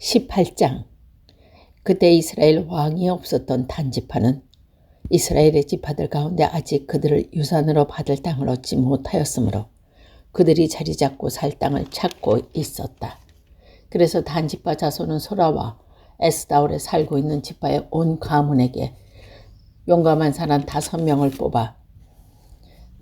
18장. 그때 이스라엘 왕이 없었던 단지파는 이스라엘의 지파들 가운데 아직 그들을 유산으로 받을 땅을 얻지 못하였으므로 그들이 자리 잡고 살 땅을 찾고 있었다. 그래서 단지파 자손은 소라와 에스다올에 살고 있는 지파의 온 가문에게 용감한 사람 5명을 뽑아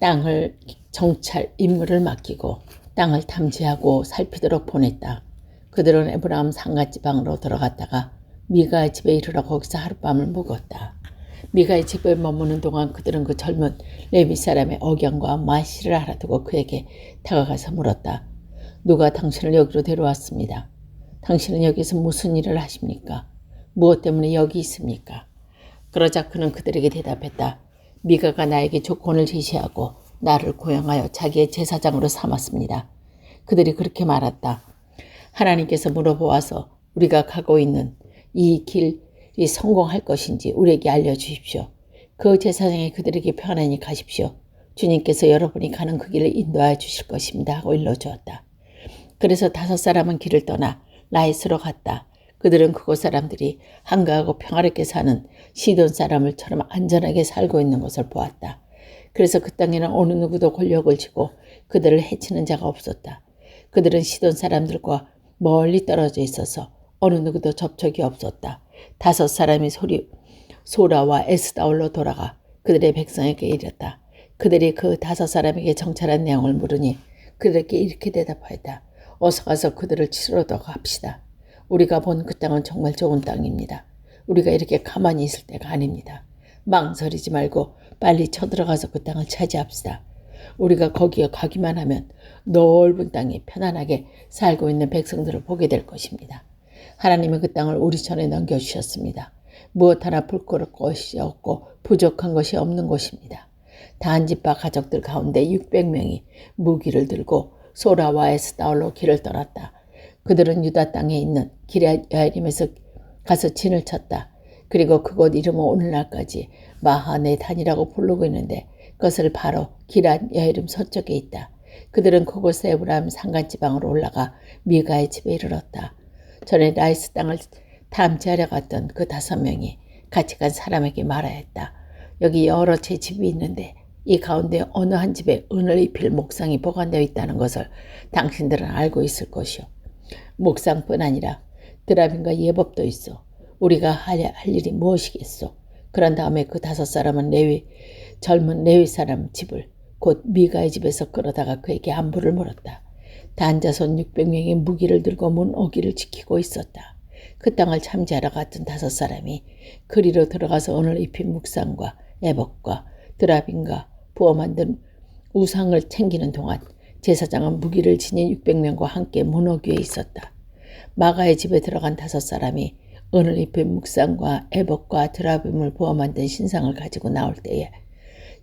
땅을 정찰 임무를 맡기고 땅을 탐지하고 살피도록 보냈다. 그들은 에브라임 산갓지방으로 들어갔다가 미가의 집에 이르러 거기서 하룻밤을 묵었다. 미가의 집에 머무는 동안 그들은 그 젊은 레위 사람의 억양과 말씨를 알아두고 그에게 다가가서 물었다. 누가 당신을 여기로 데려왔습니다. 당신은 여기서 무슨 일을 하십니까? 무엇 때문에 여기 있습니까? 그러자 그는 그들에게 대답했다. 미가가 나에게 조건을 제시하고 나를 고용하여 자기의 제사장으로 삼았습니다. 그들이 그렇게 말했다. 하나님께서 물어보아서 우리가 가고 있는 이 길이 성공할 것인지 우리에게 알려주십시오. 그 제사장이 그들에게 편안히 가십시오. 주님께서 여러분이 가는 그 길을 인도하여 주실 것입니다 하고 일러주었다. 그래서 5사람은 길을 떠나 라이스로 갔다. 그들은 그곳 사람들이 한가하고 평화롭게 사는 시돈 사람들처럼 안전하게 살고 있는 것을 보았다. 그래서 그 땅에는 어느 누구도 권력을 쥐고 그들을 해치는 자가 없었다. 그들은 시돈 사람들과 멀리 떨어져 있어서 어느 누구도 접촉이 없었다. 5사람이 소라와 에스다올로 돌아가 그들의 백성에게 이르렀다. 그들이 그 5사람에게 정찰한 내용을 물으니 그들에게 이렇게 대답하였다. 어서 가서 그들을 치러 갑시다. 우리가 본 그 땅은 정말 좋은 땅입니다. 우리가 이렇게 가만히 있을 때가 아닙니다. 망설이지 말고 빨리 쳐들어가서 그 땅을 차지합시다. 우리가 거기에 가기만 하면 넓은 땅에 편안하게 살고 있는 백성들을 보게 될 것입니다. 하나님은 그 땅을 우리 전에 넘겨주셨습니다. 무엇 하나 부끄러울 것이 없고 부족한 것이 없는 곳입니다. 단지파 가족들 가운데 600명이 무기를 들고 소라와 에스다올로 길을 떠났다. 그들은 유다 땅에 있는 기럇야림에서 가서 진을 쳤다. 그리고 그곳 이름은 오늘날까지 마하네단이라고 부르고 있는데 그것을 바로 기럇야림 서쪽에 있다. 그들은 그곳에 에브라임 산간지방으로 올라가 미가의 집에 이르렀다. 전에 라이스 땅을 탐지하려 갔던 그 5명이 같이 간 사람에게 말하였다. 여기 여러 채 집이 있는데 이 가운데 어느 한 집에 은을 입힐 목상이 보관되어 있다는 것을 당신들은 알고 있을 것이오. 목상뿐 아니라 드라빔과 예법도 있어. 우리가 할 일이 무엇이겠소? 그런 다음에 그 5사람은 젊은 레위 사람 집을 곧 미가의 집에서 끌어다가 그에게 안부를 물었다. 단자손 600명이 무기를 들고 문 어기를 지키고 있었다. 그 땅을 참지하러 갔던 5사람이 그리로 들어가서 은을 입힌 묵상과 애복과 드라빔과 부어 만든 우상을 챙기는 동안 제사장은 무기를 지닌 600명과 함께 문어귀에 있었다. 마가의 집에 들어간 5사람이 은을 입힌 묵상과 애복과 드라빔을 부어 만든 신상을 가지고 나올 때에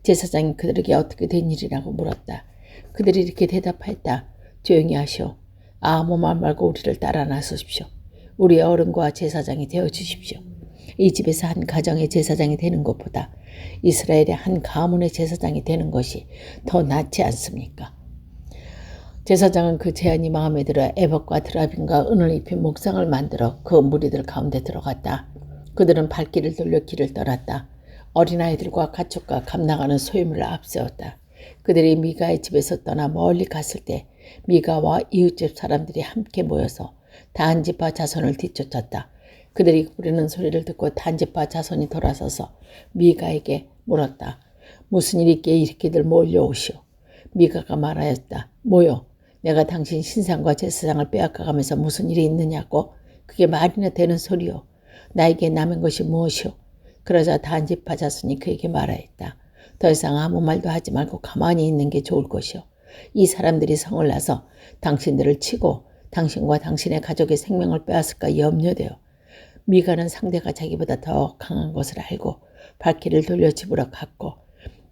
제사장이 그들에게 어떻게 된 일이라고 물었다. 그들이 이렇게 대답했다. 조용히 하시오. 아무 말 말고 우리를 따라 나서십시오. 우리의 어른과 제사장이 되어주십시오. 이 집에서 한 가정의 제사장이 되는 것보다 이스라엘의 한 가문의 제사장이 되는 것이 더 낫지 않습니까? 제사장은 그 제안이 마음에 들어 애복과 드라빔과 은을 입힌 목상을 만들어 그 무리들 가운데 들어갔다. 그들은 발길을 돌려 길을 떠났다. 어린아이들과 가축과 감나가는 소유물을 앞세웠다. 그들이 미가의 집에서 떠나 멀리 갔을 때 미가와 이웃집 사람들이 함께 모여서 단지파 자손을 뒤쫓았다. 그들이 부르는 소리를 듣고 단지파 자손이 돌아서서 미가에게 물었다. 무슨 일이 있기에 이렇게들 몰려오시오? 미가가 말하였다. 뭐요? 내가 당신 신상과 제사장을 빼앗아가면서 무슨 일이 있느냐고? 그게 말이나 되는 소리요. 나에게 남은 것이 무엇이오? 그러자 단지파 자손이 그에게 말하였다. 더 이상 아무 말도 하지 말고 가만히 있는 게 좋을 것이오. 이 사람들이 성을 나서 당신들을 치고 당신과 당신의 가족의 생명을 빼앗을까 염려되어 미가는 상대가 자기보다 더 강한 것을 알고 발길을 돌려 집으로 갔고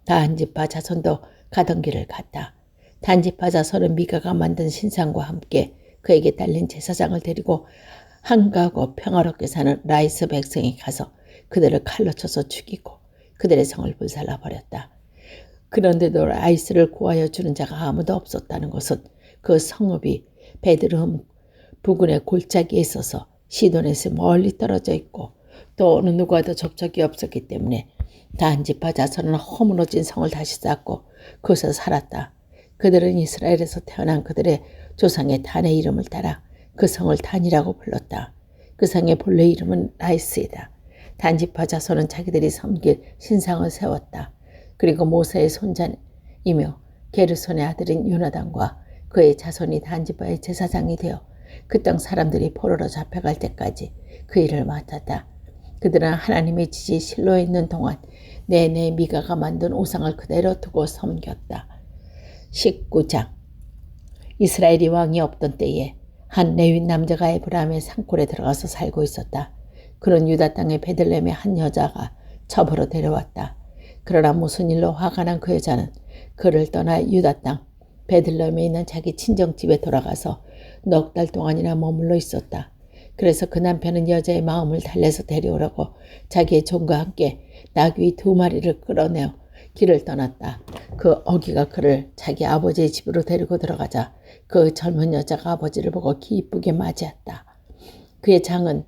단지파 자손도 가던 길을 갔다. 단지파 자손은 미가가 만든 신상과 함께 그에게 딸린 제사장을 데리고 한가하고 평화롭게 사는 라이스 백성이 가서 그들을 칼로 쳐서 죽이고 그들의 성을 불살라버렸다. 그런데도 라이스를 구하여 주는 자가 아무도 없었다는 것은 그 성읍이 베드르헴 부근의 골짜기에 있어서 시돈에서 멀리 떨어져 있고 또 어느 누구와도 접촉이 없었기 때문에 단지파 자손은 허물어진 성을 다시 쌓고 그곳에 살았다. 그들은 이스라엘에서 태어난 그들의 조상의 단의 이름을 따라 그 성을 단이라고 불렀다. 그 성의 본래 이름은 라이스이다. 단지파 자손은 자기들이 섬길 신상을 세웠다. 그리고 모세의 손자이며 게르손의 아들인 요나단과 그의 자손이 단지파의 제사장이 되어 그 땅 사람들이 포로로 잡혀갈 때까지 그 일을 맡았다. 그들은 하나님의 지지 실로에 있는 동안 내내 미가가 만든 우상을 그대로 두고 섬겼다. 19장. 이스라엘이 왕이 없던 때에 한 레위 남자가 에브라임의 산골에 들어가서 살고 있었다. 그는 유다 땅의 베들레헴의 한 여자가 첩으로 데려왔다. 그러나 무슨 일로 화가 난 그 여자는 그를 떠나 유다 땅 베들레헴에 있는 자기 친정집에 돌아가서 넉 달 동안이나 머물러 있었다. 그래서 그 남편은 여자의 마음을 달래서 데려오려고 자기의 종과 함께 나귀 2마리를 끌어내어 길을 떠났다. 그 어기가 그를 자기 아버지의 집으로 데리고 들어가자 그 젊은 여자가 아버지를 보고 기쁘게 맞이했다. 그의 장은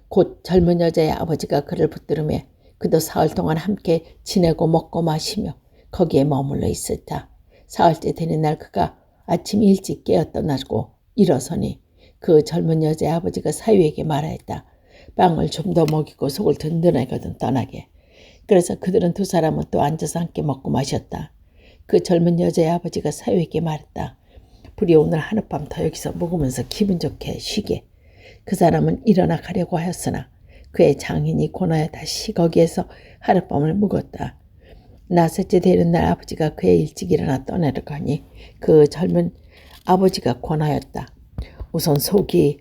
곧 젊은 여자의 아버지가 그를 붙들으며 그도 사흘 동안 함께 지내고 먹고 마시며 거기에 머물러 있었다. 사흘째 되는 날 그가 아침 일찍 깨어 떠나고 일어서니 그 젊은 여자의 아버지가 사위에게 말하였다. 빵을 좀 더 먹이고 속을 든든하거든 떠나게. 그래서 그들은 두 사람은 또 앉아서 함께 먹고 마셨다. 그 젊은 여자의 아버지가 사위에게 말했다. 부디 오늘 하룻밤 더 여기서 묵으면서 기분 좋게 쉬게. 그 사람은 일어나 가려고 하였으나 그의 장인이 권하여 다시 거기에서 하룻밤을 묵었다. 낫새째 되는 날 아버지가 그의 일찍 일어나 떠나려고 하니 그 젊은 아버지가 권하였다. 우선 속이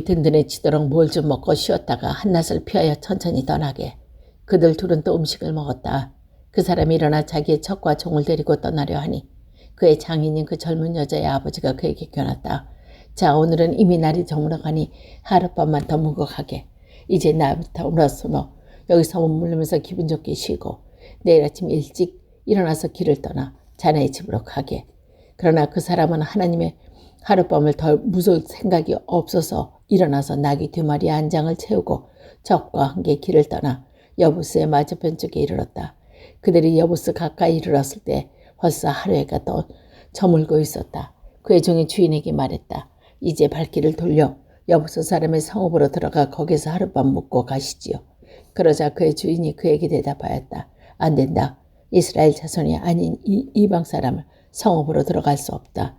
든든해지도록 뭘 좀 먹고 쉬었다가 한낮을 피하여 천천히 떠나게. 그들 둘은 또 음식을 먹었다. 그 사람이 일어나 자기의 척과 종을 데리고 떠나려 하니 그의 장인인 그 젊은 여자의 아버지가 그에게 겨눴다. 자, 오늘은 이미 날이 저물어가니 하룻밤만 더 묵어 가게. 이제 날부터 울었으므로 여기서 머물면서 기분 좋게 쉬고 내일 아침 일찍 일어나서 길을 떠나 자네의 집으로 가게. 그러나 그 사람은 하나님의 하룻밤을 더 무서울 생각이 없어서 일어나서 나귀 2마리 안장을 채우고 적과 함께 길을 떠나 여부스의 맞은편 쪽에 이르렀다. 그들이 여부스 가까이 이르렀을 때 벌써 하루해가 또 저물고 있었다. 그의 종이 주인에게 말했다. 이제 발길을 돌려 여부스 사람의 성읍으로 들어가 거기서 하룻밤 묵고 가시지요. 그러자 그의 주인이 그에게 대답하였다. 안 된다. 이스라엘 자손이 아닌 이방 사람을 성읍으로 들어갈 수 없다.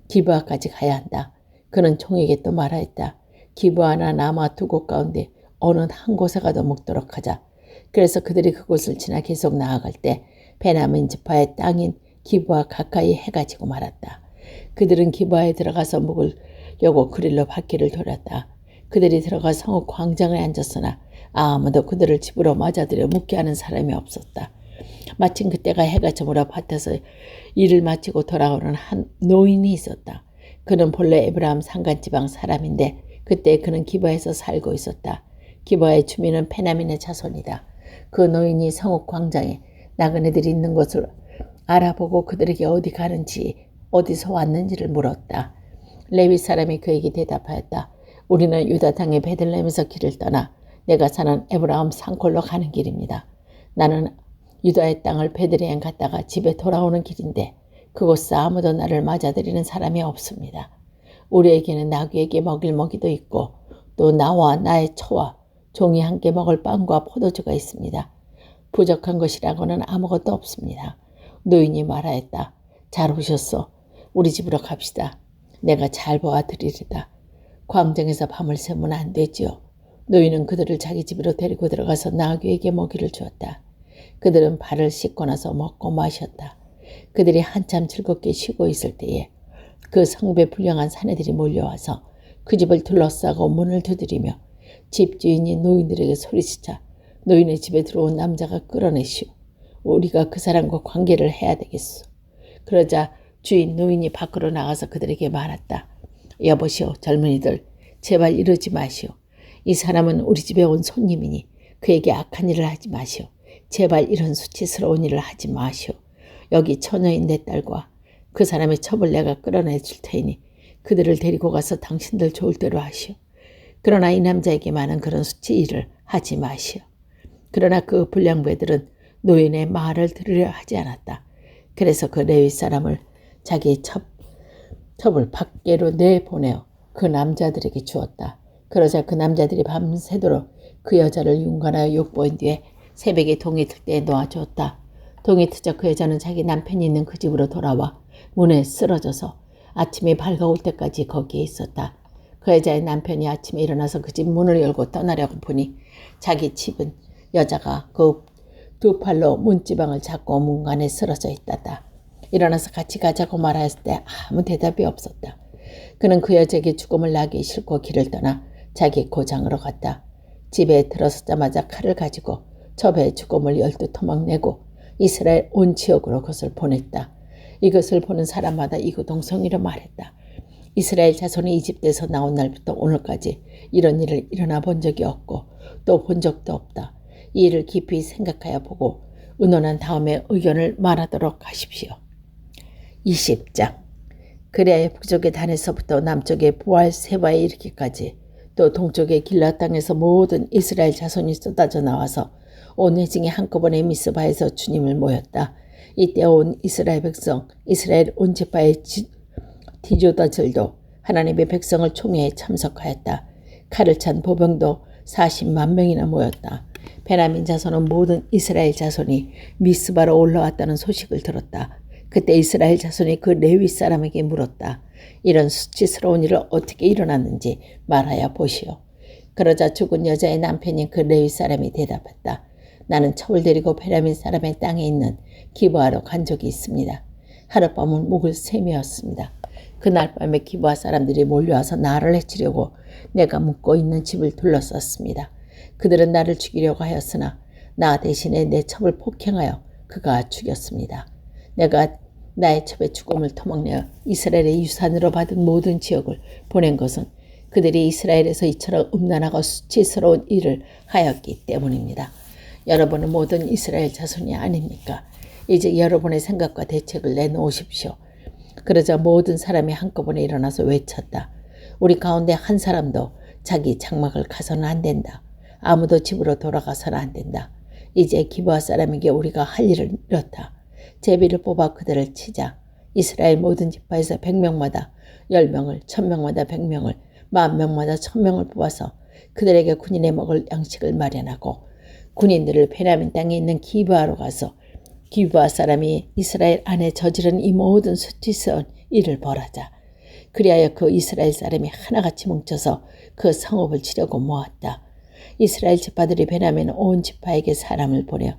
기브아까지 가야 한다. 그는 종에게 또 말하였다. 기브아나 라마 2곳 가운데 어느 한 곳에 가도 묵도록 하자. 그래서 그들이 그곳을 지나 계속 나아갈 때 베냐민 지파의 땅인 기브아 가까이 해가 지고 말았다. 그들은 기브아에 들어가서 묵으려고 그릴로 바퀴를 돌렸다. 그들이 들어가 성읍 광장에 앉았으나 아무도 그들을 집으로 맞아들여 묵게 하는 사람이 없었다. 마침 그때가 해가 저물어 밭에서 일을 마치고 돌아오는 한 노인이 있었다. 그는 본래 에브라임 산간지방 사람인데 그때 그는 기브아에서 살고 있었다. 기브아의 주민은 베냐민의 자손이다. 그 노인이 성읍 광장에 나그네들이 있는 곳을 알아보고 그들에게 어디 가는지 어디서 왔는지를 물었다. 레위 사람이 그에게 대답하였다. 우리는 유다 땅의 베들레헴에서 길을 떠나 내가 사는 에브라임 산골로 가는 길입니다. 나는 유다의 땅을 베들레헴 갔다가 집에 돌아오는 길인데 그곳에 아무도 나를 맞아들이는 사람이 없습니다. 우리에게는 나귀에게 먹일 먹이도 있고 또 나와 나의 처와 종이 함께 먹을 빵과 포도주가 있습니다. 부족한 것이라고는 아무것도 없습니다. 노인이 말하였다. 잘 오셨소. 우리 집으로 갑시다. 내가 잘 보아드리리다. 광장에서 밤을 새면 안 되지요. 노인은 그들을 자기 집으로 데리고 들어가서 나귀에게 먹이를 주었다. 그들은 발을 씻고 나서 먹고 마셨다. 그들이 한참 즐겁게 쉬고 있을 때에 그 성배 불량한 사내들이 몰려와서 그 집을 둘러싸고 문을 두드리며 집주인이 노인들에게 소리치자 노인의 집에 들어온 남자가 끌어내시오. 우리가 그 사람과 관계를 해야 되겠소. 그러자 주인 노인이 밖으로 나가서 그들에게 말했다. 여보시오, 젊은이들, 제발 이러지 마시오. 이 사람은 우리 집에 온 손님이니 그에게 악한 일을 하지 마시오. 제발 이런 수치스러운 일을 하지 마시오. 여기 처녀인 내 딸과 그 사람의 첩을 내가 끌어내 줄 테니 그들을 데리고 가서 당신들 좋을 대로 하시오. 그러나 이 남자에게만은 그런 수치 일을 하지 마시오. 그러나 그 불량배들은 노인의 말을 들으려 하지 않았다. 그래서 그 레위 사람을 자기 첩을 밖으로 내보내어 그 남자들에게 주었다. 그러자 그 남자들이 밤새도록 그 여자를 윤관하여 욕보인 뒤에 새벽에 동이 틀 때에 놓아주었다. 동이 트자 그 여자는 자기 남편이 있는 그 집으로 돌아와 문에 쓰러져서 아침이 밝아올 때까지 거기에 있었다. 그 여자의 남편이 아침에 일어나서 그 집 문을 열고 떠나려고 보니 자기 집은 여자가 그 두 팔로 문지방을 잡고 문간에 쓰러져 있다다. 일어나서 같이 가자고 말하였을 때 아무 대답이 없었다. 그는 그 여자에게 죽음을 나기 싫고 길을 떠나 자기 고장으로 갔다. 집에 들어서자마자 칼을 가지고 첩의 죽음을 12토막 내고 이스라엘 온 지역으로 그것을 보냈다. 이것을 보는 사람마다 이구동성이로 말했다. 이스라엘 자손이 이집트에서 나온 날부터 오늘까지 이런 일을 일어나 본 적이 없고 또 본 적도 없다. 이 일을 깊이 생각하여 보고 의논한 다음에 의견을 말하도록 하십시오. 20장. 그리하여 북쪽의 단에서부터 남쪽의 부할 세바에 이르기까지 또 동쪽의 길라 땅에서 모든 이스라엘 자손이 쏟아져 나와서 온 회중이 한꺼번에 미스바에서 주님을 모였다. 이때 온 이스라엘 백성, 이스라엘 온 지파의 디조다들도 하나님의 백성을 총회에 참석하였다. 칼을 찬 보병도 40만 명이나 모였다. 베냐민 자손은 모든 이스라엘 자손이 미스바로 올라왔다는 소식을 들었다. 그때 이스라엘 자손이 그 레위 사람에게 물었다. 이런 수치스러운 일을 어떻게 일어났는지 말하여 보시오. 그러자 죽은 여자의 남편인 그 레위 사람이 대답했다. 나는 첩을 데리고 베냐민 사람의 땅에 있는 기브아로 간 적이 있습니다. 하룻밤은 목을 세매었습니다. 그날 밤에 기브아 사람들이 몰려와서 나를 해치려고 내가 묵고 있는 집을 둘러쌌습니다. 그들은 나를 죽이려고 하였으나 나 대신에 내 첩을 폭행하여 그가 죽였습니다. 내가 나의 첩의 죽음을 토막내어 이스라엘의 유산으로 받은 모든 지역을 보낸 것은 그들이 이스라엘에서 이처럼 음란하고 수치스러운 일을 하였기 때문입니다. 여러분은 모든 이스라엘 자손이 아닙니까? 이제 여러분의 생각과 대책을 내놓으십시오. 그러자 모든 사람이 한꺼번에 일어나서 외쳤다. 우리 가운데 한 사람도 자기 장막을 가서는 안 된다. 아무도 집으로 돌아가서는 안 된다. 이제 기브아 사람에게 우리가 할 일은 이렇다. 제비를 뽑아 그들을 치자. 이스라엘 모든 지파에서 100명마다 10명을, 1000명마다 100명을, 10,000명마다 1000명을 뽑아서 그들에게 군인의 먹을 양식을 마련하고 군인들을 베냐민 땅에 있는 기브아로 가서 기브아 사람이 이스라엘 안에 저지른 이 모든 수치스러운 일을 벌하자. 그리하여 그 이스라엘 사람이 하나같이 뭉쳐서 그 성읍을 치려고 모았다. 이스라엘 지파들이 베냐민 온 지파에게 사람을 보내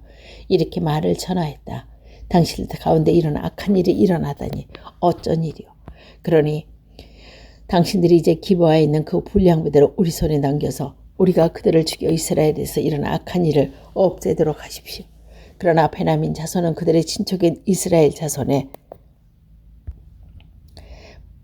이렇게 말을 전하였다. 당신들 가운데 이런 악한 일이 일어나다니 어쩐 일이오. 그러니 당신들이 이제 기브아에 있는 그 불량배들을 우리 손에 남겨서 우리가 그들을 죽여 이스라엘에서 이런 악한 일을 없애도록 하십시오. 그러나 베냐민 자손은 그들의 친척인 이스라엘 자손의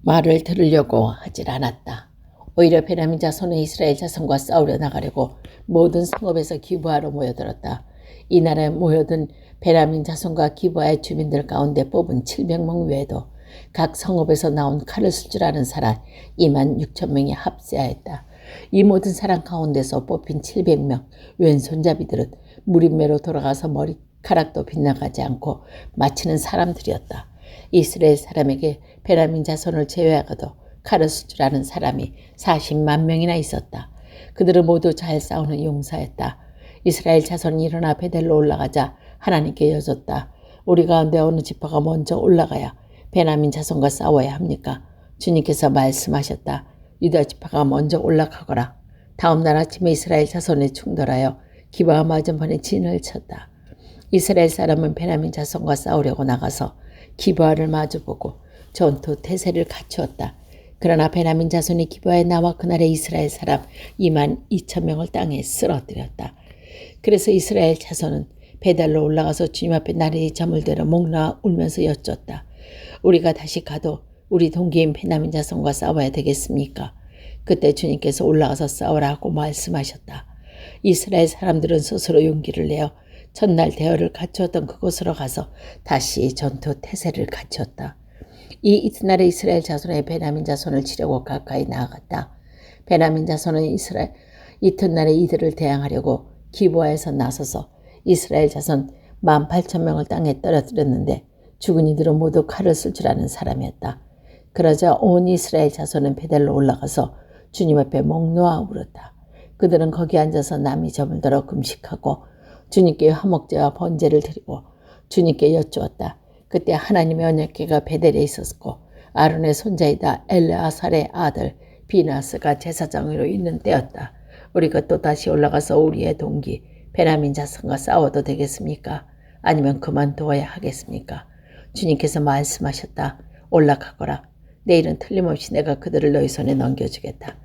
말을 들으려고 하질 않았다. 오히려 베냐민 자손은 이스라엘 자손과 싸우려 나가려고 모든 성읍에서 기브아로 모여들었다. 이날에 모여든 베냐민 자손과 기브아의 주민들 가운데 뽑은 700명 외에도 각 성읍에서 나온 칼을 쓸 줄 아는 사람 26,000명이 합세하였다. 이 모든 사람 가운데서 뽑힌 700명 왼손잡이들은 무림매로 돌아가서 머리카락도 빗나가지 않고 마치는 사람들이었다. 이스라엘 사람에게 베냐민 자손을 제외하고도 칼을 쓸 줄 아는 사람이 40만 명이나 있었다. 그들은 모두 잘 싸우는 용사였다. 이스라엘 자손이 일어나 베델로 올라가자 하나님께 여쭙다. 우리 가운데 어느 지파가 먼저 올라가야 베냐민 자손과 싸워야 합니까? 주님께서 말씀하셨다. 유다 지파가 먼저 올라가거라. 다음 날 아침에 이스라엘 자손에 충돌하여 기브아 맞은편에 진을 쳤다. 이스라엘 사람은 베냐민 자손과 싸우려고 나가서 기브아를 마주보고 전투 태세를 갖추었다. 그러나 베냐민 자손이 기브아에 나와 그날에 이스라엘 사람 22,000명을 땅에 쓰러뜨렸다. 그래서 이스라엘 자손은 베델로 올라가서 주님 앞에 나란히 잠을 들어 목 놓아 울면서 여쭙다. 우리가 다시 가도 우리 동기인 베냐민 자손과 싸워야 되겠습니까? 그때 주님께서 올라가서 싸우라고 말씀하셨다. 이스라엘 사람들은 스스로 용기를 내어 첫날 대열을 갖추었던 그곳으로 가서 다시 전투 태세를 갖추었다. 이 이튿날에 이스라엘 자손의 베냐민 자손을 치려고 가까이 나아갔다. 베냐민 자손은 이튿날에 이들을 대항하려고 기브아에서 나서서 이스라엘 자손 18,000명을 땅에 떨어뜨렸는데 죽은 이들은 모두 칼을 쓸 줄 아는 사람이었다. 그러자 온 이스라엘 자손은 베델로 올라가서 주님 앞에 목 놓아 울었다. 그들은 거기 앉아서 남이 점을 들어 금식하고 주님께 화목제와 번제를 드리고 주님께 여쭈었다. 그때 하나님의 언약궤가 베델에 있었고 아론의 손자이다 엘르아살의 아들 비나스가 제사장으로 있는 때였다. 우리가 또 다시 올라가서 우리의 동기 베냐민 자손과 싸워도 되겠습니까? 아니면 그만두어야 하겠습니까? 주님께서 말씀하셨다. 올라가거라. 내일은 틀림없이 내가 그들을 너희 손에 넘겨주겠다.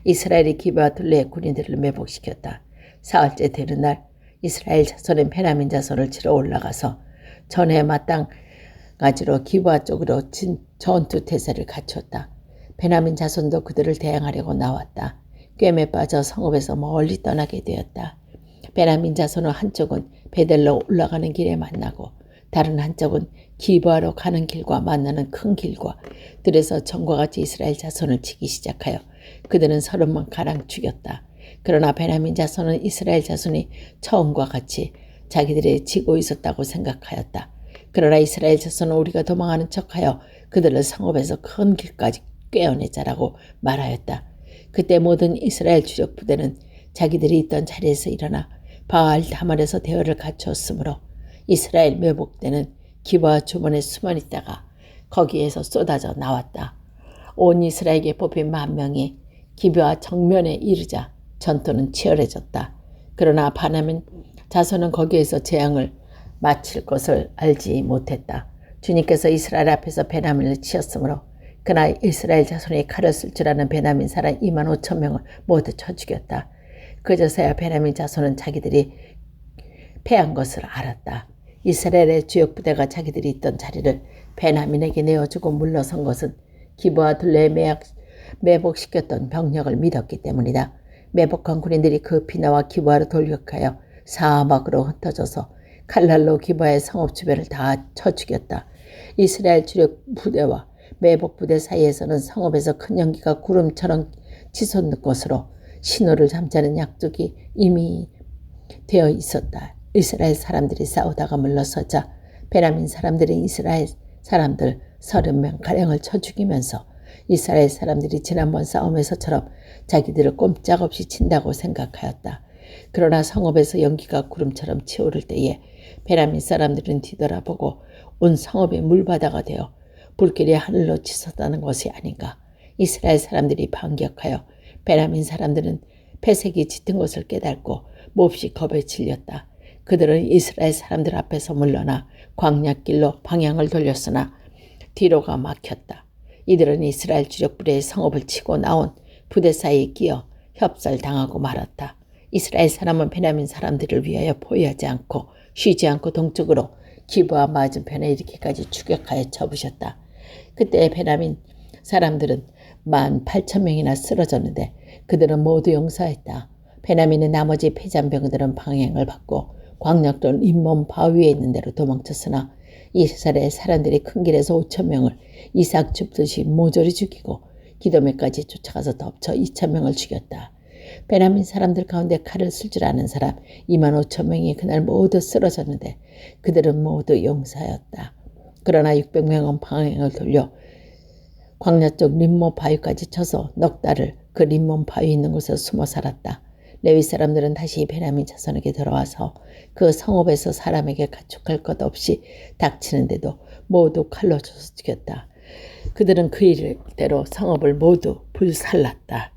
이스라엘이 기브아 둘레의 군인들을 매복시켰다. 사흘째 되는 날 이스라엘 자손은 베냐민 자손을 치러 올라가서 전에 마땅가지로 기브아 쪽으로 전투 태세를 갖추었다. 베냐민 자손도 그들을 대항하려고 나왔다. 꿰매 빠져 성읍에서 멀리 떠나게 되었다. 베냐민 자손은 한쪽은 베델로 올라가는 길에 만나고 다른 한쪽은 기브아로 가는 길과 만나는 큰 길과 들에서 전과 같이 이스라엘 자손을 치기 시작하여 그들은 30만 가량 죽였다. 그러나 베냐민 자손은 이스라엘 자손이 처음과 같이 자기들이 지고 있었다고 생각하였다. 그러나 이스라엘 자손은 우리가 도망하는 척하여 그들을 성읍에서 큰 길까지 꿰어내자라고 말하였다. 그때 모든 이스라엘 주력 부대는 자기들이 있던 자리에서 일어나 바알 다말에서 대열을 갖추었으므로 이스라엘 매복대는 기브아 주변에 숨어 있다가 거기에서 쏟아져 나왔다. 온 이스라엘에게 뽑힌 10,000명이 기브아 정면에 이르자 전투는 치열해졌다. 그러나 베냐민 자손은 거기에서 재앙을 마칠 것을 알지 못했다. 주님께서 이스라엘 앞에서 베냐민을 치었으므로 그날 이스라엘 자손이 칼을 쓸 줄 아는 베냐민 사람 25,000명을 모두 쳐 죽였다. 그저서야 베냐민 자손은 자기들이 패한 것을 알았다. 이스라엘의 주역 부대가 자기들이 있던 자리를 베냐민에게 내어주고 물러선 것은 기브아 둘레에 매복시켰던 병력을 믿었기 때문이다. 매복한 군인들이 급히 나와 기브아로 돌격하여 사막으로 흩어져서 칼날로 기브아의 성읍 주변을 다 쳐 죽였다. 이스라엘 주력 부대와 매복 부대 사이에서는 성읍에서 큰 연기가 구름처럼 치솟는 것으로 신호를 잠자는 약속이 이미 되어 있었다. 이스라엘 사람들이 싸우다가 물러서자 베냐민 사람들이 이스라엘 사람들 30명가량을 쳐 죽이면서 이스라엘 사람들이 지난번 싸움에서처럼 자기들을 꼼짝없이 친다고 생각하였다. 그러나 성읍에서 연기가 구름처럼 치오를 때에 베냐민 사람들은 뒤돌아보고 온 성읍이 물바다가 되어 불길이 하늘로 치솟다는 것이 아닌가. 이스라엘 사람들이 반격하여 베냐민 사람들은 패색이 짙은 것을 깨닫고 몹시 겁에 질렸다. 그들은 이스라엘 사람들 앞에서 물러나 광야길로 방향을 돌렸으나 뒤로가 막혔다. 이들은 이스라엘 주력 부대의 성읍을 치고 나온 부대 사이에 끼어 협살당하고 말았다. 이스라엘 사람은 베냐민 사람들을 위하여 포위하지 않고 쉬지 않고 동쪽으로 기브아 맞은편에 이르기까지 추격하여 쳐부셨다. 그때 베냐민 사람들은 18,000명이나 쓰러졌는데 그들은 모두 용서했다. 베냐민의 나머지 패잔병들은 방행을 받고 광약돈 잇몸 바위에 있는 데로 도망쳤으나 이스라엘 사람들이 큰 길에서 5,000명을 이삭 줍듯이 모조리 죽이고 기도메까지 쫓아가서 덮쳐 2,000명을 죽였다. 베냐민 사람들 가운데 칼을 쓸 줄 아는 사람 25,000명이 그날 모두 쓰러졌는데 그들은 모두 용사였다. 그러나 600명은 방향을 돌려 광야 쪽 림몬 바위까지 쳐서 넉 달을 그 림몬 바위 있는 곳에 숨어 살았다. 레위 사람들은 다시 베냐민 자손에게 들어와서 그 성읍에서 사람에게 가축할 것 없이 닥치는데도 모두 칼로 쳐서 죽였다. 그들은 그 일대로 성읍을 모두 불살랐다.